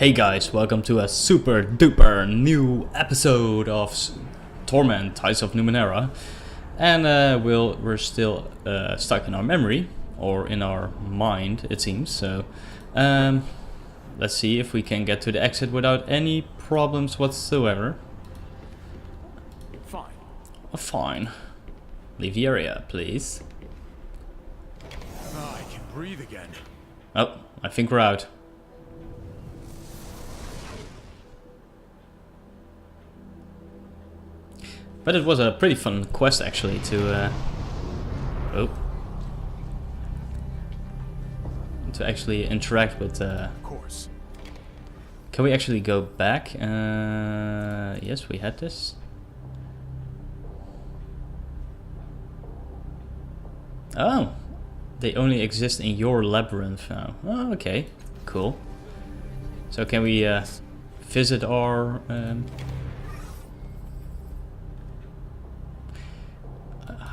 Hey guys, welcome to a super duper new episode of Torment Tides of Numenera. And we're still stuck in our memory, or in our mind it seems. So let's see if we can get to the exit without any problems whatsoever. Fine. Fine. Leave the area, please. I can breathe again. Oh, I think we're out. But it was a pretty fun quest actually to actually interact with. Of course. Can we actually go back? Yes, we had this. Oh, they only exist in your labyrinth now. Oh, okay, cool. So can we visit our?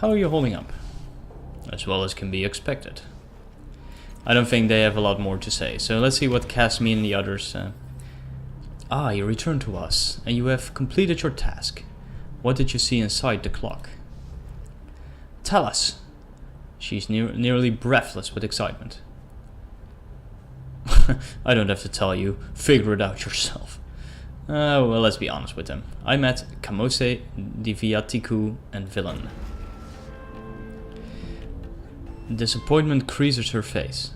How are you holding up? As well as can be expected. I don't think they have a lot more to say, so let's see what Cass, me and the others... you returned to us, and you have completed your task. What did you see inside the clock? Tell us! She's nearly breathless with excitement. I don't have to tell you, figure it out yourself. Well, let's be honest with them. I met Kamose, Diviatiku, and Villain. Disappointment creases her face.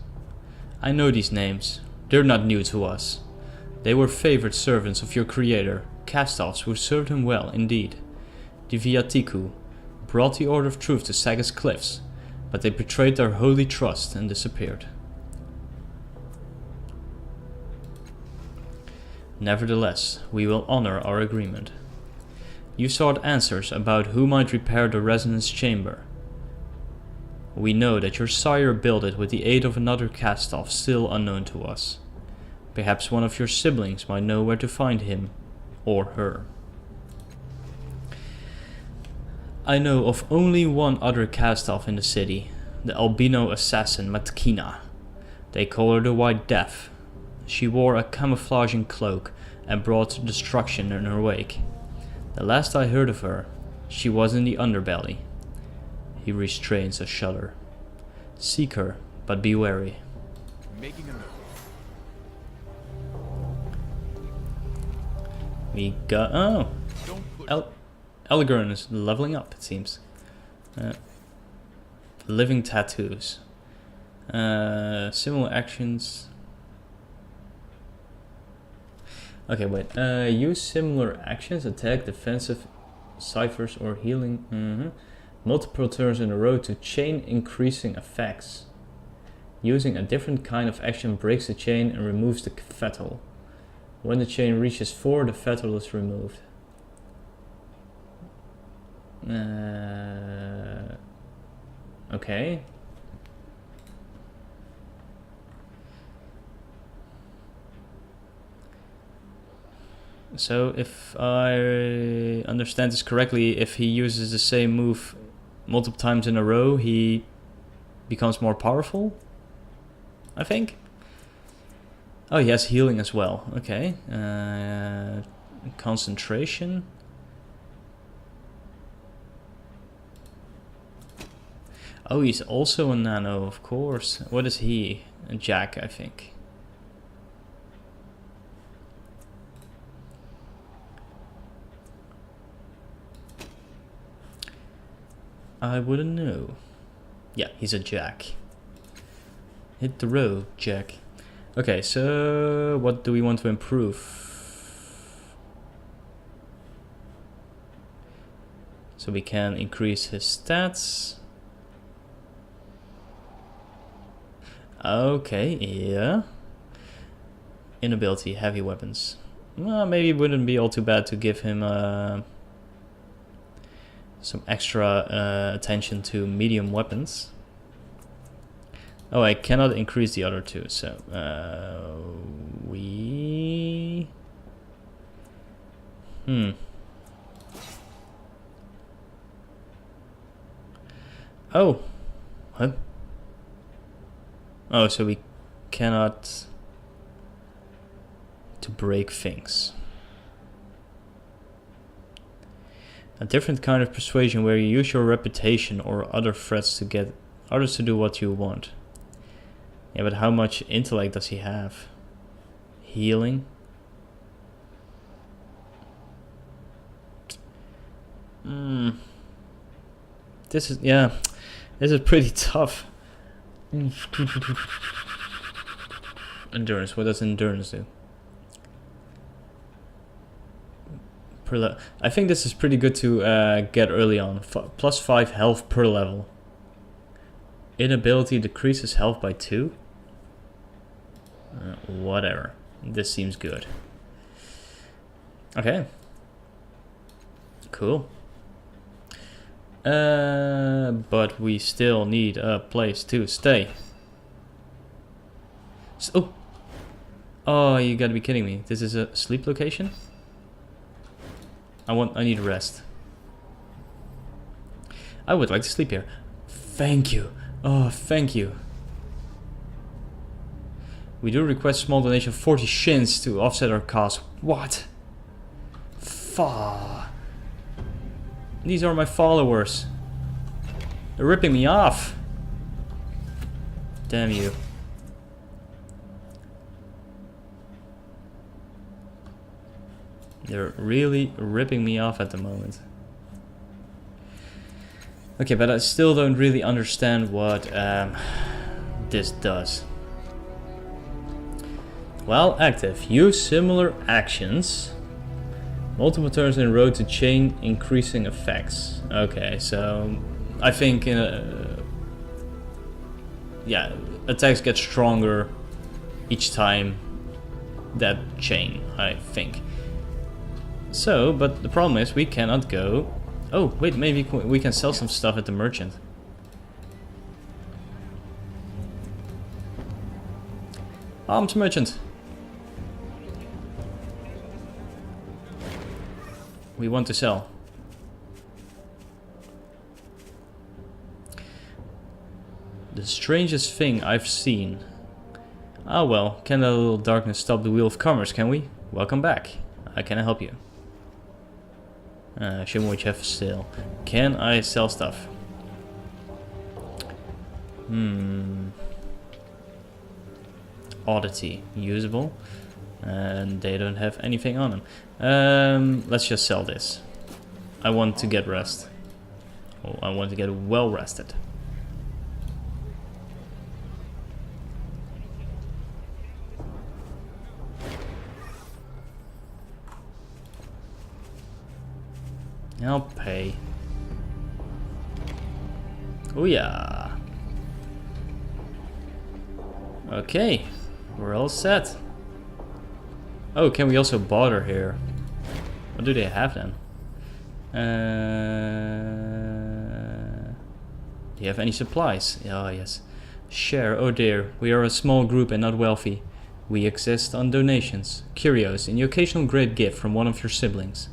I know these names. They're not new to us. They were favored servants of your creator, Castoffs, who served him well indeed. The Viatiku brought the Order of Truth to Saga's cliffs, but they betrayed their holy trust and disappeared. Nevertheless, we will honor our agreement. You sought answers about who might repair the resonance chamber. We know that your sire built it with the aid of another Castoff still unknown to us. Perhaps one of your siblings might know where to find him, or her. I know of only one other Castoff in the city, the albino assassin Matkina. They call her the White Death. She wore a camouflaging cloak and brought destruction in her wake. The last I heard of her, she was in the underbelly. He restrains a shudder. Seek her, but be wary. Making a note. We got... Elgern is leveling up, it seems. Living tattoos. Similar actions. Okay, wait. Use similar actions, attack, defensive, ciphers, or healing. Multiple turns in a row to chain increasing effects. Using a different kind of action breaks the chain and removes the fetal. When the chain reaches 4, the fetal is removed. Okay. So if I understand this correctly, if he uses the same move multiple times in a row, he becomes more powerful, I think. Oh, he has healing as well. Okay. Concentration. Oh, he's also a nano, of course. What is he? A Jack, I think. I wouldn't know. Yeah, he's a Jack. Hit the road, Jack. Okay, so what do we want to improve? So we can increase his stats. Okay, yeah. Inability, heavy weapons. Well, maybe it wouldn't be all too bad to give him some extra attention to medium weapons. Oh, I cannot increase the other two, so we... Oh. What? Oh, so we cannot to break things. A different kind of persuasion where you use your reputation or other threats to get others to do what you want. Yeah, but how much intellect does he have? Healing? This is pretty tough. Endurance, what does endurance do? I think this is pretty good to get early on. Plus 5 health per level. Inability decreases health by 2. Whatever. This seems good. Okay. Cool. But we still need a place to stay. Oh, you gotta be kidding me. This is a sleep location? I need rest. I would like to sleep here. Thank you. Oh, thank you. We do request small donation of 40 shins to offset our costs. What? These are my followers. They're ripping me off. Damn you. They're really ripping me off at the moment. Okay, but I still don't really understand what this does. While active, use similar actions. Multiple turns in a row to chain increasing effects. Okay, so I think yeah, attacks get stronger each time that chain, I think. So, but the problem is we cannot go. Oh, wait, maybe we can sell some stuff at the merchant. Arms merchant. We want to sell. The strangest thing I've seen. Ah well, can a little darkness stop the wheel of commerce, can we? Welcome back. Can I help you? Show me what you have for sale. Can I sell stuff? Oddity. Usable. And they don't have anything on them. Let's just sell this. I want to get rest. Oh, I want to get well rested. I'll pay. Oh yeah. Okay, we're all set. Oh, can we also barter here? What do they have then? Do you have any supplies? Oh yes. Share, oh dear, we are a small group and not wealthy. We exist on donations, curios, and the occasional great gift from one of your siblings.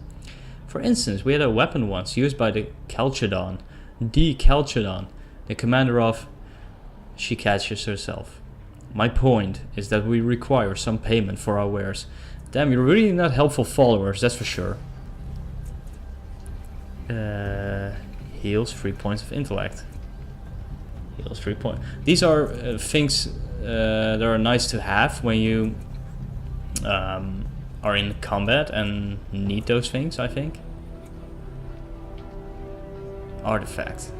For instance, we had a weapon once used by the Chalchodon, the commander of... She catches herself. My point is that we require some payment for our wares. Damn, you're really not helpful followers, that's for sure. Heals 3 points of intellect. Heals 3 points. These are things that are nice to have when you are in combat and need those things, I think. Artifact.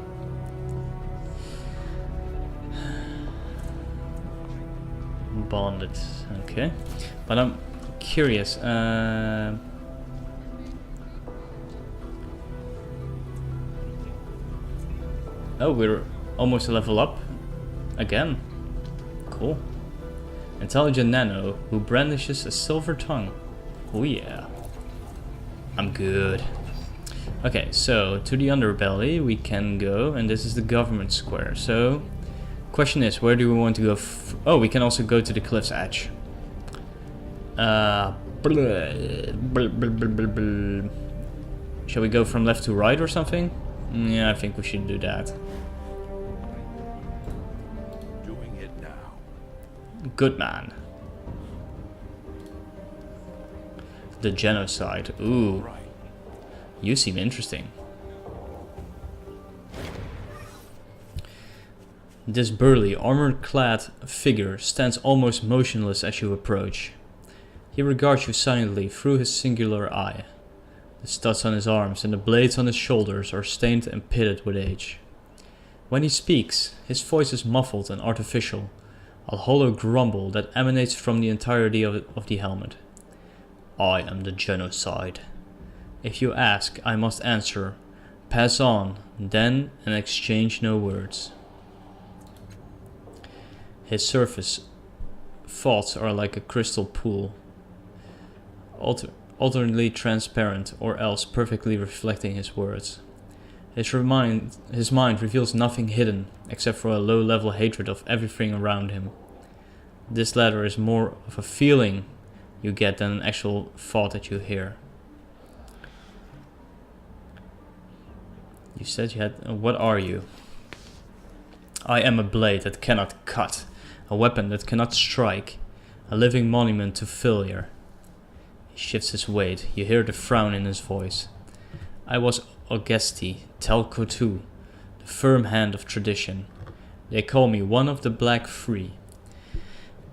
Bonded, okay. But I'm curious. Oh, we're almost a level up again. Cool. Intelligent Nano who brandishes a silver tongue. Oh yeah. I'm good. Okay, so to the underbelly we can go, and this is the government square. So, question is, where do we want to go? Oh, we can also go to the cliff's edge. Shall we go from left to right or something? Yeah, I think we should do that. Doing it now. Good man. The Genocide. Ooh, Right. you seem interesting. This burly, armor-clad figure stands almost motionless as you approach. He regards you silently through his singular eye. The studs on his arms and the blades on his shoulders are stained and pitted with age. When he speaks, his voice is muffled and artificial, a hollow grumble that emanates from the entirety of the helmet. I am the Genocide. If you ask, I must answer. Pass on, then, and exchange no words. His surface thoughts are like a crystal pool, alternately transparent or else perfectly reflecting his words. His mind reveals nothing hidden except for a low-level hatred of everything around him. This latter is more of a feeling you get than an actual thought that you hear. You said you had... what are you? I am a blade that cannot cut, a weapon that cannot strike, a living monument to failure. He shifts his weight. You hear the frown in his voice. I was Augesti, Tel Kotu, the firm hand of tradition. They call me one of the Black Three.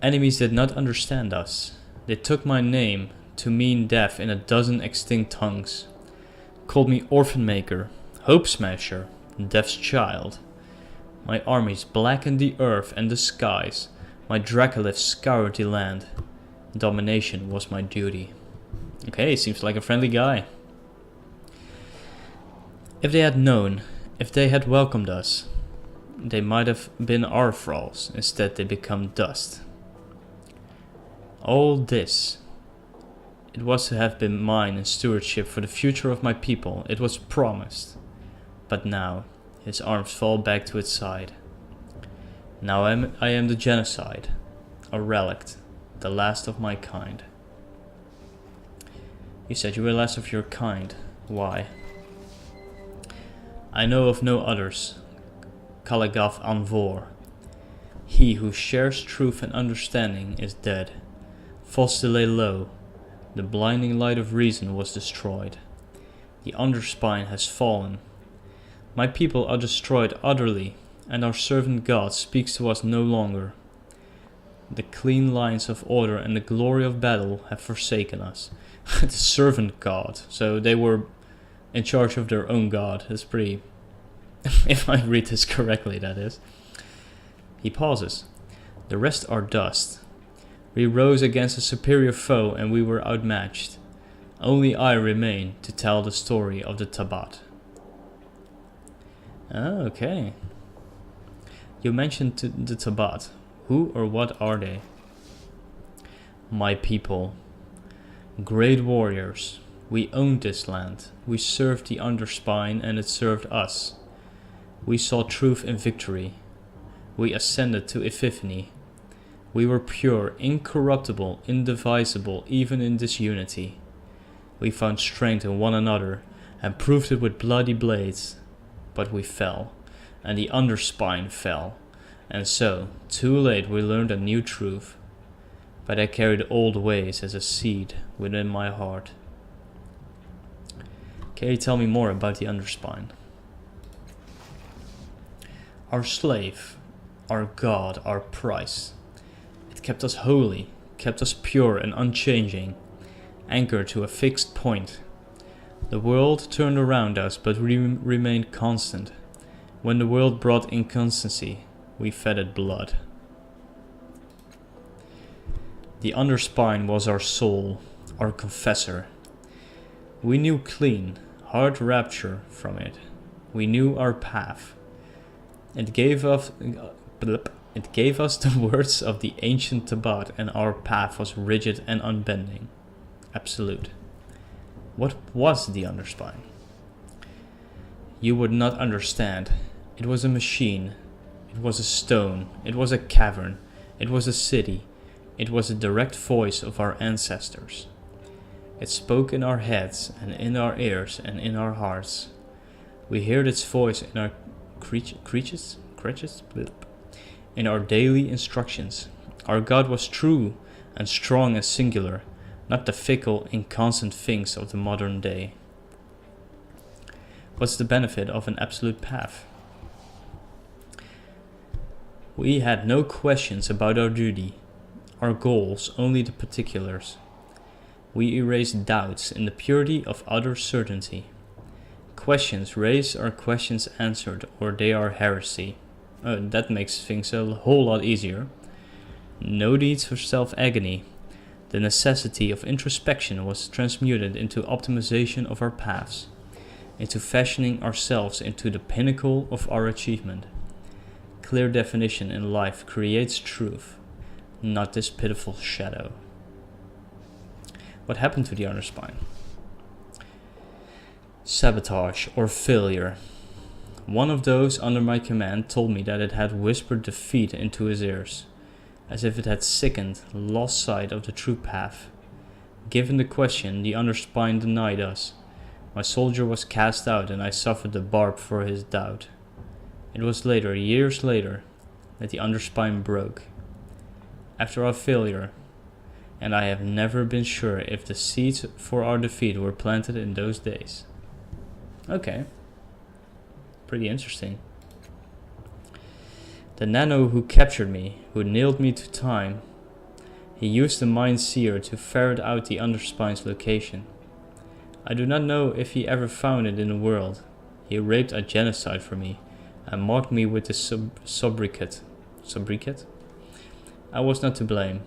Enemies did not understand us. They took my name to mean death in a dozen extinct tongues. Called me Orphan Maker, Hope Smasher, Death's Child. My armies blackened the earth and the skies. My Dracoliths scoured the land. Domination was my duty. Okay, seems like a friendly guy. If they had known, if they had welcomed us, they might have been our thralls. Instead they become dust. All this, it was to have been mine in stewardship for the future of my people. It was promised. But now, his arms fall back to its side. Now I am the Genocide, a relic, the last of my kind. You said you were last of your kind. Why? I know of no others. Kalagath Anvor. He who shares truth and understanding is dead. Foster lay low. The blinding light of reason was destroyed. The underspine has fallen. My people are destroyed utterly, and our servant God speaks to us no longer. The clean lines of order and the glory of battle have forsaken us. The servant God. So they were in charge of their own God. That's pretty... if I read this correctly, that is. He pauses. The rest are dust. We rose against a superior foe and we were outmatched. Only I remain to tell the story of the Tabaht. Oh, okay. You mentioned the Tabaht. Who or what are they? My people. Great warriors. We owned this land. We served the underspine and it served us. We saw truth in victory. We ascended to Epiphany. We were pure, incorruptible, indivisible, even in disunity. We found strength in one another and proved it with bloody blades. But we fell, and the underspine fell, and so, too late, we learned a new truth. But I carried old ways as a seed within my heart. Can you tell me more about the underspine? Our slave, our God, our price. It kept us holy, kept us pure and unchanging, anchored to a fixed point. The world turned around us, but we remained constant. When the world brought inconstancy, we fed it blood. The underspine was our soul, our confessor. We knew clean, hard rapture from it. We knew our path. It gave us the words of the ancient Tabaht, and our path was rigid and unbending. Absolute. What was the underspine? You would not understand. It was a machine. It was a stone. It was a cavern. It was a city. It was a direct voice of our ancestors. It spoke in our heads and in our ears and in our hearts. We heard its voice in our creatures, in our daily instructions. Our God was true and strong and singular, not the fickle, inconstant things of the modern day. What's the benefit of an absolute path? We had no questions about our duty, our goals, only the particulars. We erased doubts in the purity of utter certainty. Questions raised are questions answered, or they are heresy. That makes things a whole lot easier. No needs for self-agony. The necessity of introspection was transmuted into optimization of our paths, into fashioning ourselves into the pinnacle of our achievement. Clear definition in life creates truth, not this pitiful shadow. What happened to the underspine? Sabotage or failure. One of those under my command told me that it had whispered defeat into his ears, as if it had sickened, lost sight of the true path. Given the question, the underspine denied us. My soldier was cast out and I suffered the barb for his doubt. It was later, years later, that the underspine broke. After our failure, and I have never been sure if the seeds for our defeat were planted in those days. Okay. Pretty interesting. The nano who captured me, who nailed me to time, he used the mind seer to ferret out the underspine's location. I do not know if he ever found it in the world. He raped a genocide for me, and mocked me with his sobriquet. Sobriquet? I was not to blame.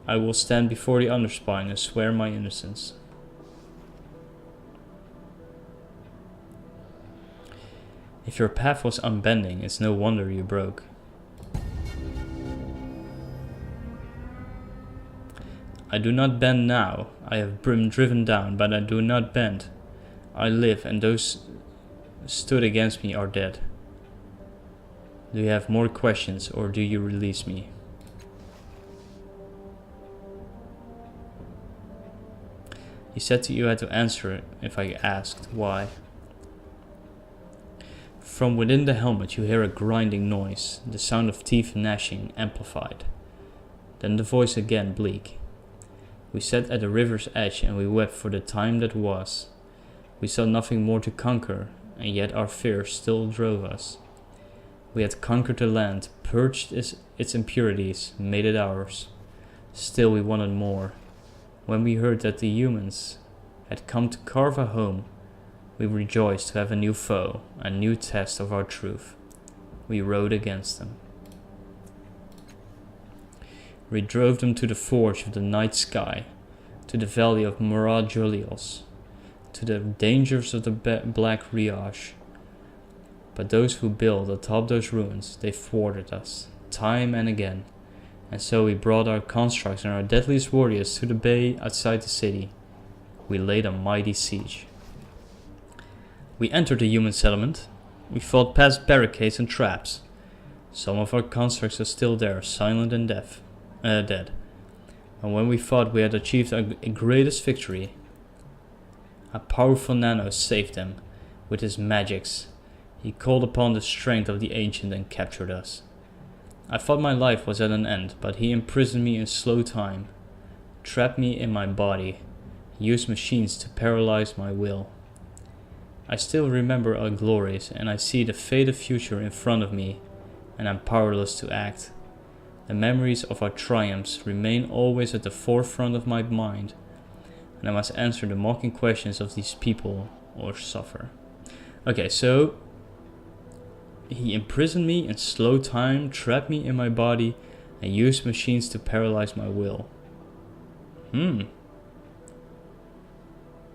I will stand before the underspine and swear my innocence. If your path was unbending, it's no wonder you broke. I do not bend now. I have been driven down, but I do not bend. I live, and those stood against me are dead. Do you have more questions, or do you release me? He said that you had to answer if I asked why. From within the helmet you hear a grinding noise, the sound of teeth gnashing amplified. Then the voice again, bleak. We sat at the river's edge and we wept for the time that was. We saw nothing more to conquer, and yet our fear still drove us. We had conquered the land, purged its impurities, made it ours. Still we wanted more. When we heard that the humans had come to carve a home, we rejoiced to have a new foe, a new test of our truth. We rode against them. We drove them to the forge of the night sky, to the valley of Murad Jolios, to the dangers of the Black Riage. But those who build atop those ruins, they thwarted us, time and again. And so we brought our constructs and our deadliest warriors to the bay outside the city. We laid a mighty siege. We entered the human settlement. We fought past barricades and traps. Some of our constructs are still there, silent and dead. And when we thought we had achieved our greatest victory, a powerful nano saved them with his magics. He called upon the strength of the ancient and captured us. I thought my life was at an end, but he imprisoned me in slow time, trapped me in my body, used machines to paralyze my will. I still remember our glories, and I see the faded future in front of me, and I'm powerless to act. The memories of our triumphs remain always at the forefront of my mind, and I must answer the mocking questions of these people or suffer. Okay, so he imprisoned me in slow time, trapped me in my body, and used machines to paralyze my will.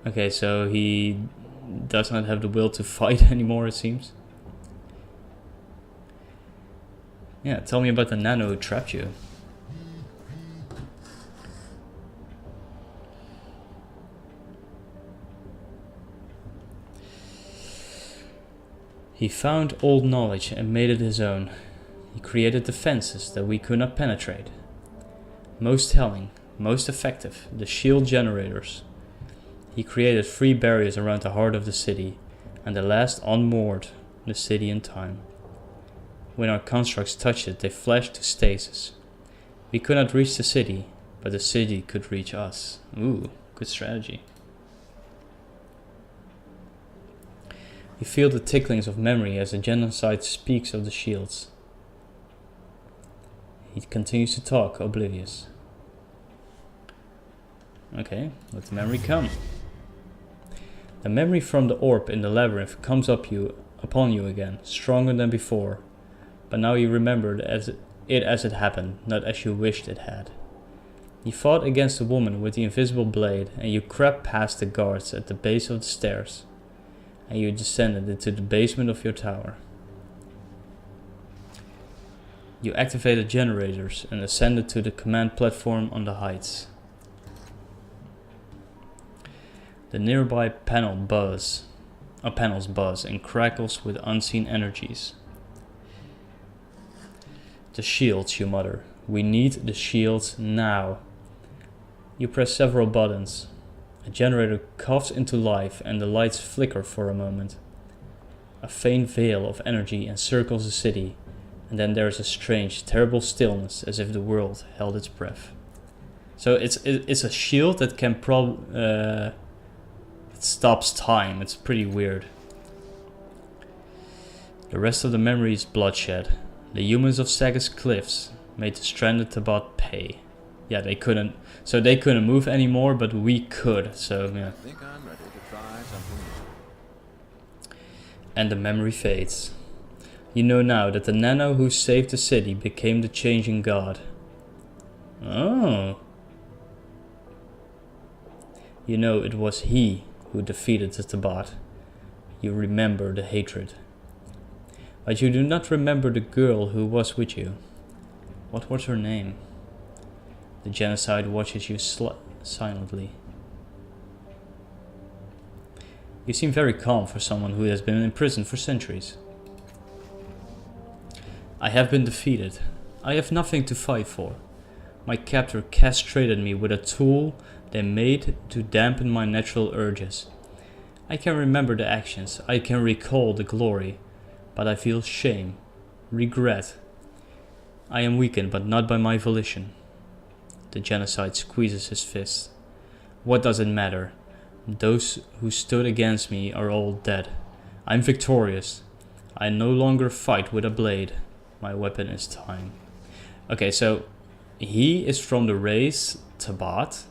Okay, so he does not have the will to fight anymore, it seems. Yeah, tell me about the nano who trapped you. He found old knowledge and made it his own. He created defenses that we could not penetrate. Most telling, most effective, the shield generators. He created 3 barriers around the heart of the city, and the last unmoored the city in time. When our constructs touched it, they flashed to stasis. We could not reach the city, but the city could reach us. Ooh, good strategy. You feel the ticklings of memory as the Genocide speaks of the shields. He continues to talk, oblivious. Okay, let the memory come. The memory from the orb in the labyrinth comes upon you again, stronger than before. But now you remember it as it happened, not as you wished it had. You fought against the woman with the invisible blade, and you crept past the guards at the base of the stairs, and you descended into the basement of your tower. You activated generators and ascended to the command platform on the heights. The nearby panels buzz and crackles with unseen energies. The shields, you mutter. We need the shields now. You press several buttons. A generator coughs into life and the lights flicker for a moment. A faint veil of energy encircles the city, and then there is a strange, terrible stillness as if the world held its breath. So it's a shield that can it stops time. It's pretty weird. The rest of the memory is bloodshed. The humans of Sagas Cliffs made the stranded Tabaht pay. Yeah, they couldn't move anymore, but we could, so yeah. I think I'm ready to try something new. And the memory fades. You know now that the Nano who saved the city became the changing god. Oh. You know it was he who defeated the Tabaht. You remember the hatred. But you do not remember the girl who was with you. What was her name? The Genocide watches you silently. You seem very calm for someone who has been in prison for centuries. I have been defeated. I have nothing to fight for. My captor castrated me with a tool they made to dampen my natural urges. I can remember the actions, I can recall the glory, but I feel shame, regret. I am weakened, but not by my volition. The Genocide squeezes his fist. What does it matter? Those who stood against me are all dead. I'm victorious. I no longer fight with a blade. My weapon is time. Okay, so he is from the race Tabaht.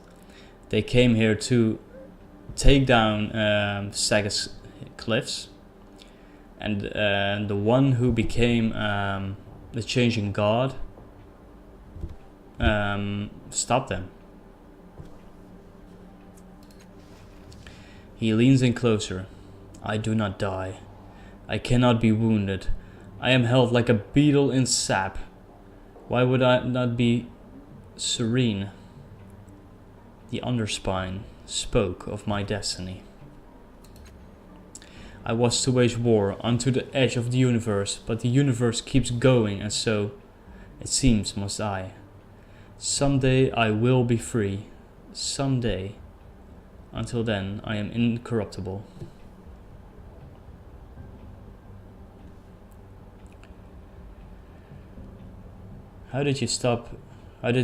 They came here to take down Sagas Cliffs. And the one who became the changing god stopped them. He leans in closer. I do not die. I cannot be wounded. I am held like a beetle in sap. Why would I not be serene? The underspine spoke of my destiny. I was to wage war unto the edge of the universe, but the universe keeps going, and so, it seems, must I. Someday I will be free. Someday. Until then, I am incorruptible. How did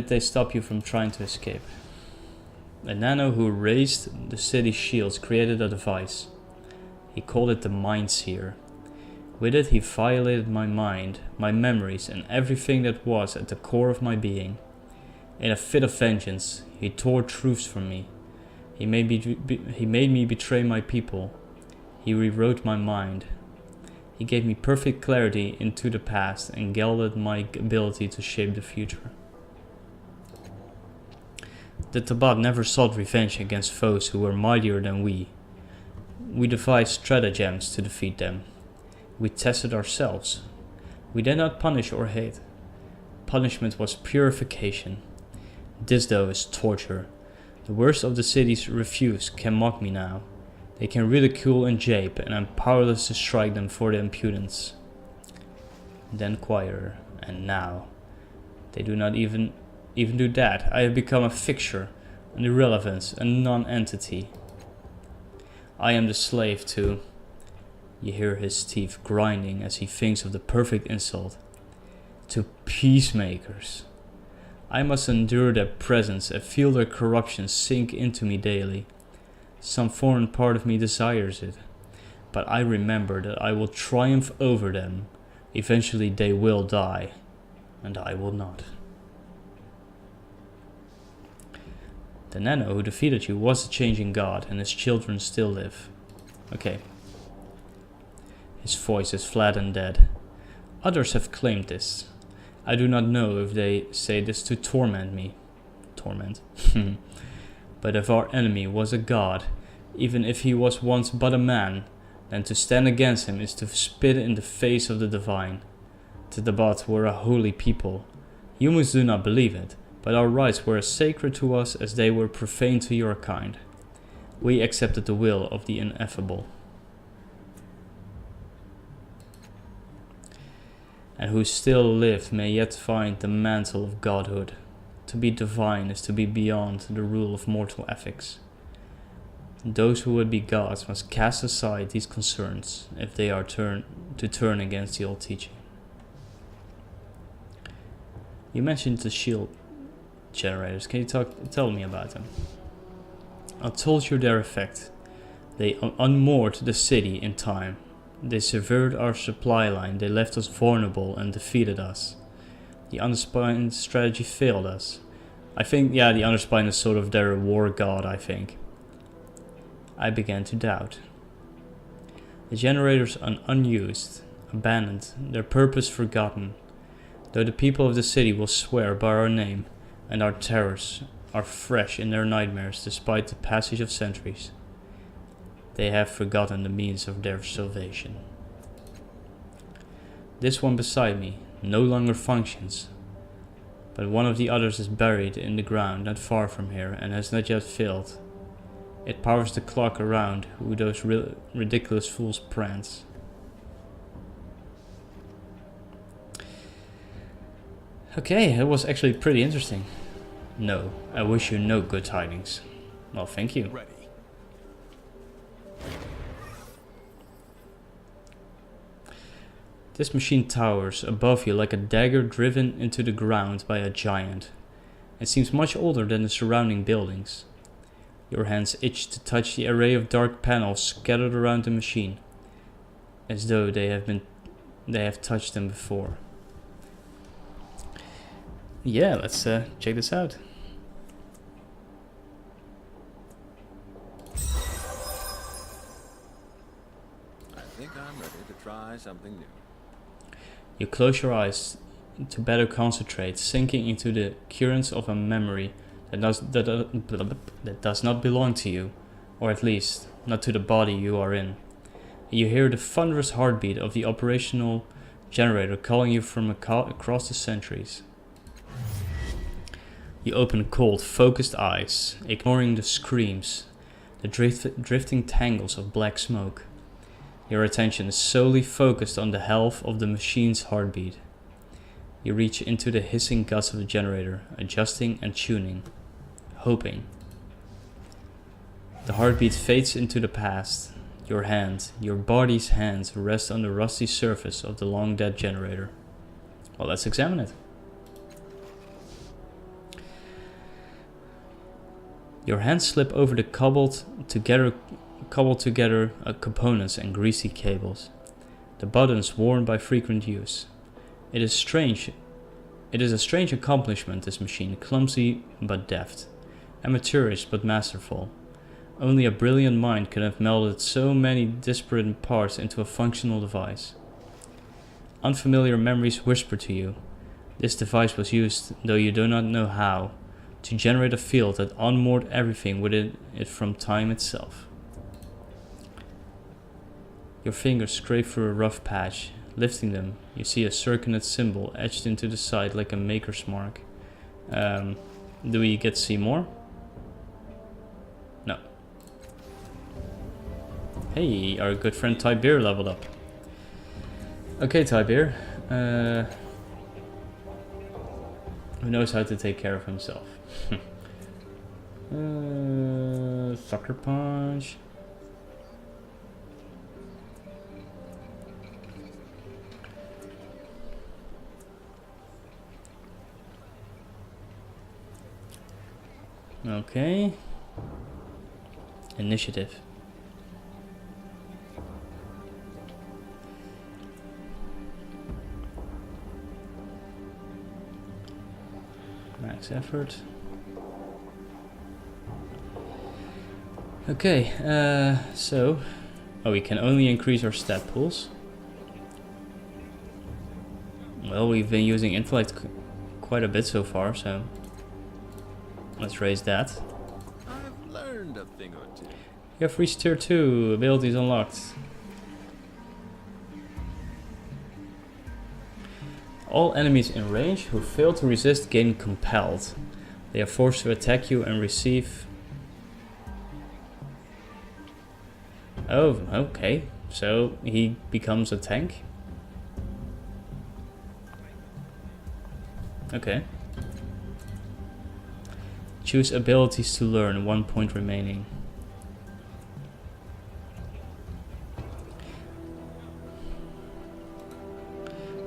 they stop you from trying to escape? A Nano who raised the city's shields created a device. He called it the Mind Seer. With it he violated my mind, my memories, and everything that was at the core of my being. In a fit of vengeance, he tore truths from me. He made me betray my people. He rewrote my mind. He gave me perfect clarity into the past and gelded my ability to shape the future. The Tabaht never sought revenge against foes who were mightier than we. We devised stratagems to defeat them. We tested ourselves. We did not punish or hate. Punishment was purification. This, though, is torture. The worst of the city's refuse can mock me now. They can ridicule and jape, and I'm powerless to strike them for their impudence. Then quieter, and now. They do not even do that. I have become a fixture, an irrelevance, a non-entity. I am the slave to... You hear his teeth grinding as he thinks of the perfect insult. To peacemakers. I must endure their presence and feel their corruption sink into me daily. Some foreign part of me desires it, but I remember that I will triumph over them. Eventually they will die, and I will not. The Nano who defeated you was a changing god, and his children still live. Okay. His voice is flat and dead. Others have claimed this. I do not know if they say this to torment me. Torment. But if our enemy was a god, even if he was once but a man, then to stand against him is to spit in the face of the divine. The Tabaht were a holy people. Humans do not believe it, but our rites were as sacred to us as they were profane to your kind. We accepted the will of the ineffable. And who still live may yet find the mantle of godhood. To be divine is to be beyond the rule of mortal ethics. Those who would be gods must cast aside these concerns if they are to turn against the old teaching. You mentioned the shield generators. Can you tell me about them? I told you their effect. They unmoored the city in time. They severed our supply line, they left us vulnerable and defeated us. The Underspine strategy failed us. I think, yeah, the Underspine is sort of their war god, I think. I began to doubt. The generators are unused, abandoned, their purpose forgotten. Though the people of the city will swear by our name, and our terrors are fresh in their nightmares despite the passage of centuries. They have forgotten the means of their salvation. This one beside me no longer functions, but one of the others is buried in the ground not far from here and has not yet filled. It powers the clock around who those ridiculous fools prance. Okay, that was actually pretty interesting. No, I wish you no good tidings. Well, thank you. Ready. This machine towers above you like a dagger driven into the ground by a giant. It seems much older than the surrounding buildings. Your hands itch to touch the array of dark panels scattered around the machine, as though they have touched them before. Yeah, let's check this out. I think I'm ready to try something new. You close your eyes to better concentrate, sinking into the currents of a memory that does not belong to you, or at least not to the body you are in. You hear the thunderous heartbeat of the operational generator calling you from across the centuries. You open cold, focused eyes, ignoring the screams, the drifting tangles of black smoke. Your attention is solely focused on the health of the machine's heartbeat. You reach into the hissing guts of the generator, adjusting and tuning, hoping. The heartbeat fades into the past. Your body's hands rest on the rusty surface of the long-dead generator. Well, let's examine it. Your hands slip over the cobbled together components and greasy cables. The buttons worn by frequent use. It is a strange accomplishment, this machine, clumsy but deft, amateurish but masterful. Only a brilliant mind could have melded so many disparate parts into a functional device. Unfamiliar memories whisper to you. This device was used, though you do not know how, to generate a field that unmoored everything within it from time itself. Your fingers scrape through a rough patch. Lifting them, you see a circular symbol etched into the side like a maker's mark. Do we get to see more? No. Hey, our good friend Tabaht leveled up. Okay, Tabaht. Who knows how to take care of himself? Sucker punch. Okay. Initiative. Max effort. Okay, so... Oh, we can only increase our stat pools. Well, we've been using intellect quite a bit so far, so... Let's raise that. I've learned a thing or two. You have reached tier 2, abilities unlocked. All enemies in range who fail to resist gain compelled. They are forced to attack you and receive... Oh, okay. So he becomes a tank? Okay. Choose abilities to learn, 1 point remaining.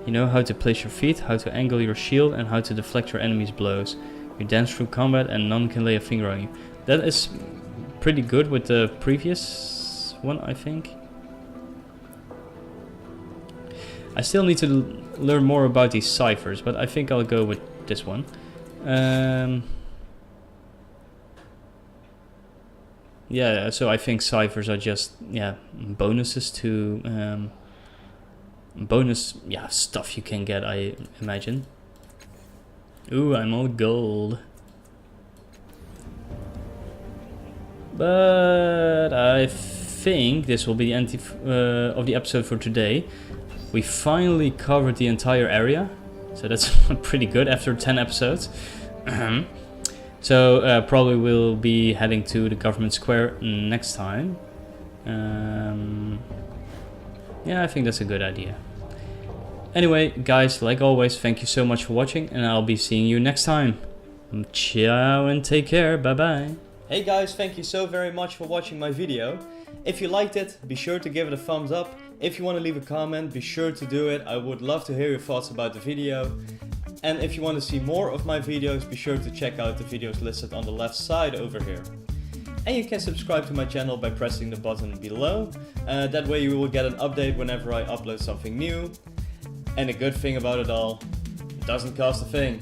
You know how to place your feet, how to angle your shield, and how to deflect your enemy's blows. You dance through combat and none can lay a finger on you. That is pretty good with the previous one, I think. I still need to learn more about these ciphers, but I think I'll go with this one. Yeah, so I think ciphers are just, yeah, bonuses to... stuff you can get, I imagine. Ooh, I'm all gold. But I think this will be the end of the episode for today. We finally covered the entire area, so that's pretty good after 10 episodes. So probably we'll be heading to the government square next time. Yeah, I think that's a good idea. Anyway, guys, like always, thank you so much for watching, and I'll be seeing you next time. Ciao and take care, bye bye. Hey guys, thank you so very much for watching my video. If you liked it, be sure to give it a thumbs up. If you want to leave a comment, be sure to do it. I would love to hear your thoughts about the video. And if you want to see more of my videos, be sure to check out the videos listed on the left side over here. And you can subscribe to my channel by pressing the button below. That way you will get an update whenever I upload something new. And the good thing about it all, it doesn't cost a thing.